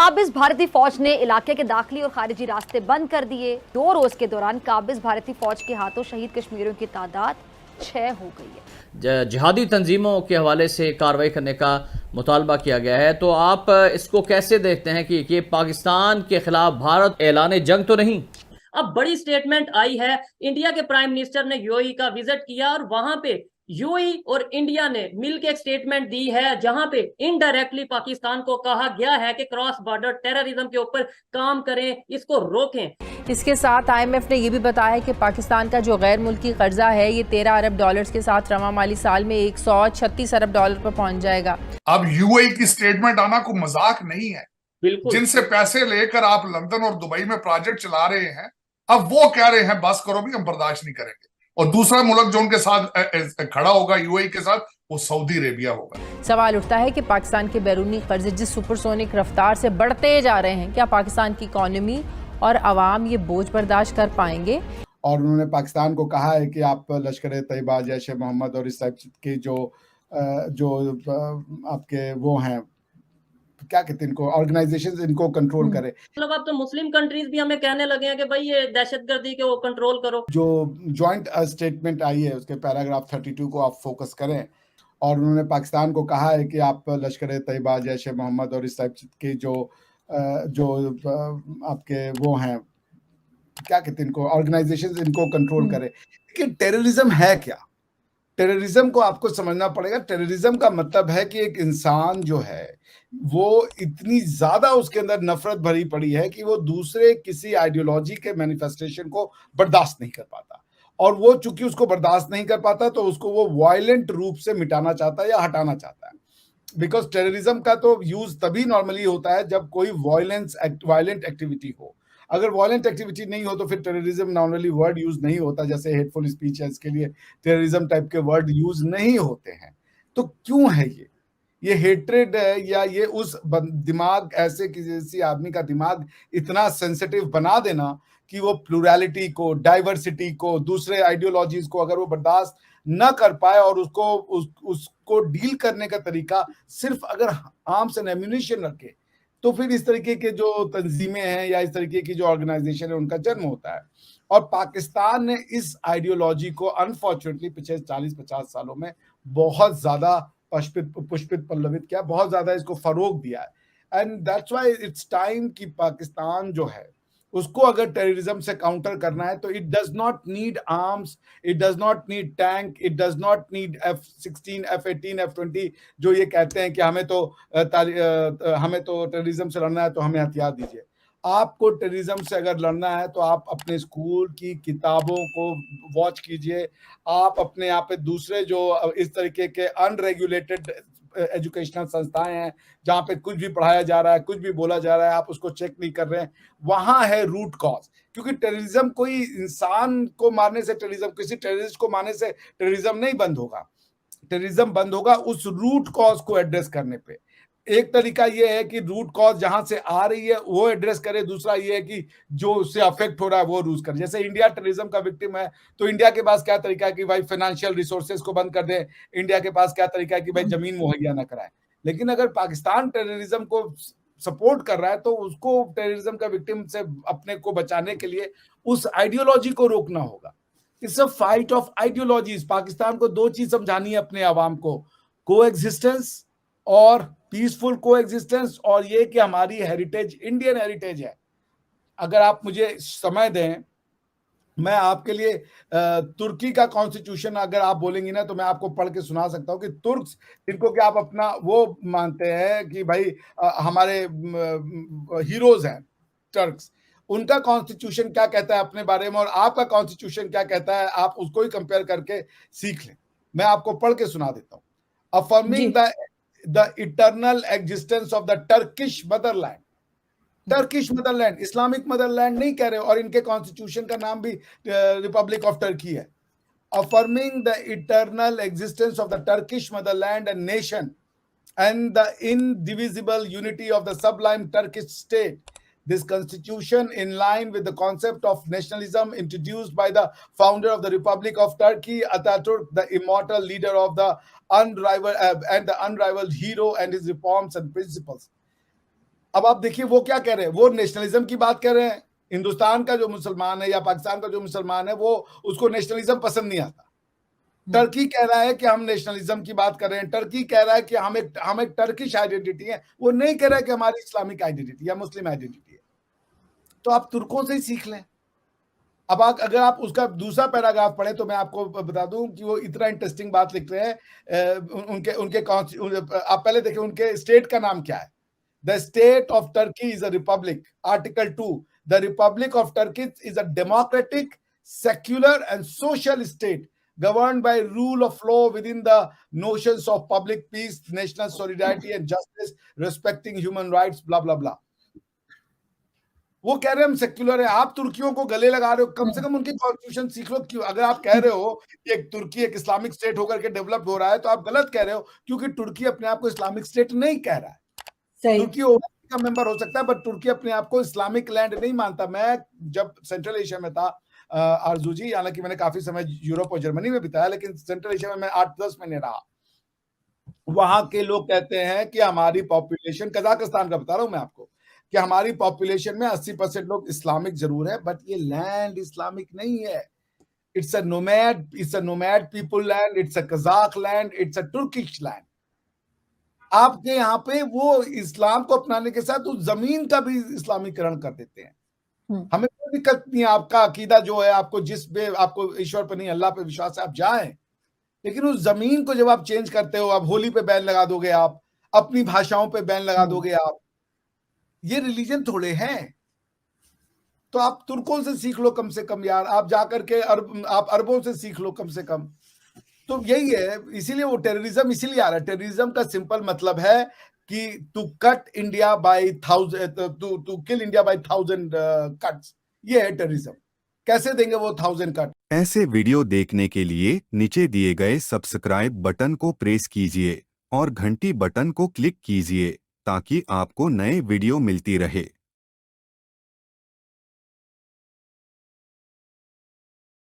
काबिज भारतीय फौज ने इलाके के दाखिली और खारिजी रास्ते बंद कर दिए। 2 रोज के दौरान काबिज भारतीय फौज के हाथों शहीद कश्मीरियों की तादाद 6 हो गई है। जिहादी तंजीमों के हवाले से कार्रवाई करने का मुतालबा किया गया है, तो आप इसको कैसे देखते हैं कि ये पाकिस्तान के खिलाफ भारत ऐलान जंग तो नहीं? अब बड़ी स्टेटमेंट आई है। इंडिया के प्राइम मिनिस्टर ने यूएई का विजिट किया और वहां पे यूएई और इंडिया ने मिलकर एक स्टेटमेंट दी है, जहां पे इनडायरेक्टली पाकिस्तान को कहा गया है कि क्रॉस बॉर्डर टेररिज्म के ऊपर काम करें, इसको रोकें। इसके साथ आईएमएफ ने यह भी बताया कि पाकिस्तान का जो गैर मुल्की कर्जा है ये 13 अरब डॉलर्स के साथ रवा माली साल में 136 अरब डॉलर पर पहुंच जाएगा। अब यूएई की स्टेटमेंट आना कोई मजाक नहीं है। बिल्कुल, जिनसे पैसे लेकर आप लंदन और दुबई में प्रोजेक्ट चला रहे हैं, अब वो कह रहे हैं बस करो भी, हम बर्दाश्त नहीं करेंगे। और दूसरा मुल्क जो उनके साथ खड़ा होगा यूएई के साथ, वो सऊदी अरेबिया होगा। सवाल उठता है कि पाकिस्तान के बैरूनी कर्जे जिस सुपरसोनिक रफ्तार से बढ़ते जा रहे हैं, क्या पाकिस्तान की इकॉनमी और आवाम ये बोझ बर्दाश्त कर पाएंगे? और उन्होंने पाकिस्तान को कहा है कि आप लश्कर तैयबा, जैश ए मोहम्मद और इस टाइप के जो आपके वो हैं, क्या कहते हैं इनको, ऑर्गेनाइजेशंस, इनको कंट्रोल करे। मतलब अब तो मुस्लिम कंट्रीज भी हमें कहने लगे हैं कि भाई ये दहशतगर्दी के वो कंट्रोल करो। जो जॉइंट स्टेटमेंट आई है उसके पैराग्राफ 32 को आप फोकस करें, और उन्होंने पाकिस्तान को कहा है कि आप लश्कर तैयबा, जैश ए मोहम्मद और इस टाइप के जो आपके वो हैं, क्या कहते हैं इनको, ऑर्गेनाइजेशंस, इनको कंट्रोल करे। लेकिन टेररिज्म है क्या? टेररिज्म को आपको समझना पड़ेगा। टेररिज्म का मतलब है कि एक इंसान जो है वो इतनी ज्यादा उसके अंदर नफरत भरी पड़ी है कि वो दूसरे किसी आइडियोलॉजी के मैनिफेस्टेशन को बर्दाश्त नहीं कर पाता, और वो चूंकि उसको बर्दाश्त नहीं कर पाता तो उसको वो वायलेंट रूप से मिटाना चाहता है या हटाना चाहता है। बिकॉज टेररिज्म का तो यूज तभी नॉर्मली होता है जब कोई वायलेंट एक्टिविटी हो। अगर वायलेंट एक्टिविटी नहीं हो तो फिर टेररिज्म नॉर्मली वर्ड यूज नहीं होता। जैसे हेटफुल स्पीच है, इसके लिए टेररिज्म टाइप के वर्ड यूज नहीं होते हैं। तो क्यों है ये हेट्रेड है, या ये उस दिमाग, ऐसे किसी आदमी का दिमाग इतना सेंसिटिव बना देना कि वो प्लुरलिटी को, डाइवर्सिटी को, दूसरे आइडियोलॉजीज को अगर वो बर्दाश्त न कर पाए, और उसको डील करने का तरीका सिर्फ अगर आर्म्स एंड एम्यूनिशन रखे, तो फिर इस तरीके के जो तंजीमें हैं या इस तरीके की जो ऑर्गेनाइजेशन है उनका जन्म होता है। और पाकिस्तान ने इस आइडियोलॉजी को अनफॉर्चुनेटली पिछले 40-50 सालों में बहुत ज्यादा पुष्पित पल्लवित किया, बहुत ज्यादा इसको फरोग दिया है। And that's why it's time कि पाकिस्तान जो है उसको अगर टेररिज्म से काउंटर करना है तो it does not need arms, it does not need tank, it does not need F-16, F-18, F-20 जो ये कहते हैं कि हमें तो टेररिज्म से लड़ना है तो हमें हथियार दीजिए। आपको टेररिज्म से अगर लड़ना है तो आप अपने स्कूल की किताबों को वॉच कीजिए। आप अपने यहाँ पे दूसरे जो इस तरीके के अनरेगुलेटेड एजुकेशनल संस्थाएं हैं जहां पे कुछ भी पढ़ाया जा रहा है, कुछ भी बोला जा रहा है, आप उसको चेक नहीं कर रहे हैं, वहां है रूट कॉज। क्योंकि टेररिज्म कोई इंसान को मारने से, टेररिज्म किसी टेररिस्ट को मारने से टेररिज्म नहीं बंद होगा। टेररिज्म बंद होगा उस रूट कॉज को एड्रेस करने पे। एक तरीका ये है कि रूट कॉज जहां से आ रही है वो एड्रेस करे, दूसरा ये है कि जो उससे अफेक्ट हो रहा है वो रूज करे। जैसे इंडिया टेररिज्म का विक्टिम है तो इंडिया के पास क्या तरीका है कि भाई फाइनेंशियल रिसोर्सेज को बंद कर दे, इंडिया के पास क्या तरीका है कि भाई जमीन मुहैया ना कराए। लेकिन अगर पाकिस्तान टेररिज्म को सपोर्ट कर रहा है तो उसको टेररिज्म का विक्टिम से अपने को बचाने के लिए उस आइडियोलॉजी को रोकना होगा। It's a fight of ideologies. Pakistan को 2 चीज समझानी है अपने आवाम को, कोएग्जिस्टेंस और पीसफुल कोएग्जिस्टेंस, और ये कि हमारी हेरिटेज इंडियन हेरिटेज है। अगर आप मुझे समय दें, मैं आपके लिए तुर्की का कॉन्स्टिट्यूशन अगर आप बोलेंगी ना तो मैं आपको पढ़ के सुना सकता हूँ कि तुर्क्स, जिनको कि आप अपना वो मानते हैं कि भाई हमारे हीरोज हैं टर्क्स, उनका कॉन्स्टिट्यूशन क्या कहता है अपने बारे में और आपका कॉन्स्टिट्यूशन क्या कहता है, आप उसको ही कंपेयर करके सीख लें। मैं आपको पढ़ के सुना देता हूँ। Affirming the eternal existence of the Turkish motherland, Turkish Motherland, Islamic Motherland नहीं कह रहे, और इनके कॉन्स्टिट्यूशन का नाम भी रिपब्लिक ऑफ टर्की है। Affirming the eternal existence of the Turkish Motherland and nation and the indivisible unity of the sublime Turkish state. This constitution, in line with the concept of nationalism introduced by the founder of the Republic of Turkey, Ataturk, the immortal leader of the unrivaled hero, and his reforms and principles. अब आप देखिए वो क्या कह रहे हैं, वो nationalism की बात कर रहे हैं। हिंदुस्तान का जो मुसलमान है या पाकिस्तान का जो मुसलमान है, वो उसको नेशनलिज्म पसंद नहीं आता। टर्की कह रहा है कि हम नेशनलिज्म की बात कर रहे हैं, टर्की कह रहा है कि हम एक टर्किश आइडेंटिटी है, वो नहीं कह रहा है कि हमारी इस्लामिक आइडेंटिटी या मुस्लिम आइडेंटिटी है। तो आप तुर्कों से ही सीख लें। अब अगर आप उसका दूसरा पैराग्राफ पढ़े तो मैं आपको बता दूं कि वो इतना इंटरेस्टिंग बात लिख रहे हैं। उनके आप पहले देखिए उनके स्टेट का नाम क्या है। The state of Turkey is a republic, article 2, the Republic of Turkey is a democratic, secular and social state governed by rule of law within the notions of public peace, national solidarity and justice, respecting human rights, blah blah blah. वो कह रहे हैं हम secular है, आप तुर्कियों को गले लगा रहे हो। कम से कम उनकी कॉन्स्टिट्यूशन सीख लो। क्यों? अगर आप कह रहे हो कि एक तुर्की एक इस्लामिक स्टेट होकर के डेवलप हो रहा है, तो आप गलत कह रहे हो, क्योंकि तुर्की अपने आप को इस्लामिक स्टेट नहीं कह रहा है। तुर्की ओआईसी का मेंबर हो सकता है, बट तुर्की अपने आप को इस्लामिक लैंड नहीं मानता। मैं जब सेंट्रल एशिया में था, आरजू जी, हालांकि मैंने काफी समय यूरोप और जर्मनी में बिताया, लेकिन सेंट्रल एशिया में मैं 8-10 महीने रहा। वहां के लोग कहते हैं कि हमारी पॉपुलेशन, कजाकिस्तान का बता रहा हूं मैं आपको, कि हमारी पॉपुलेशन में 80% लोग इस्लामिक जरूर है, बट ये लैंड इस्लामिक नहीं है। It's a nomad people land, it's a Kazakh land, it's a Turkish land. आपके यहाँ पे वो इस्लाम को अपनाने के साथ उस जमीन का भी इस्लामीकरण कर देते हैं। हमें कोई दिक्कत नहीं है, आपका अकीदा जो है, आपको जिस पे आपको ईश्वर पे नहीं अल्लाह पे विश्वास है, आप जाएं, लेकिन उस जमीन को जब आप चेंज करते हो, आप होली पे बैन लगा दोगे, आप अपनी भाषाओं पे बैन लगा दोगे, आप ये रिलीजन थोड़े हैं। तो आप तुर्कों से सीख लो कम से कम यार, आप जाकर के आप अरबों से सीख लो कम से कम। तो यही है, इसीलिए वो टेररिज्म इसीलिए आ रहा है। टेररिज्म का सिंपल मतलब है कि to cut India by 1000, to kill India by 1000 cuts. ये है टेररिज्म। कैसे देंगे वो 1000 कट? ऐसे वीडियो देखने के लिए नीचे दिए गए सब्सक्राइब बटन को प्रेस कीजिए और घंटी बटन को क्लिक कीजिए ताकि आपको नए वीडियो मिलती रहे।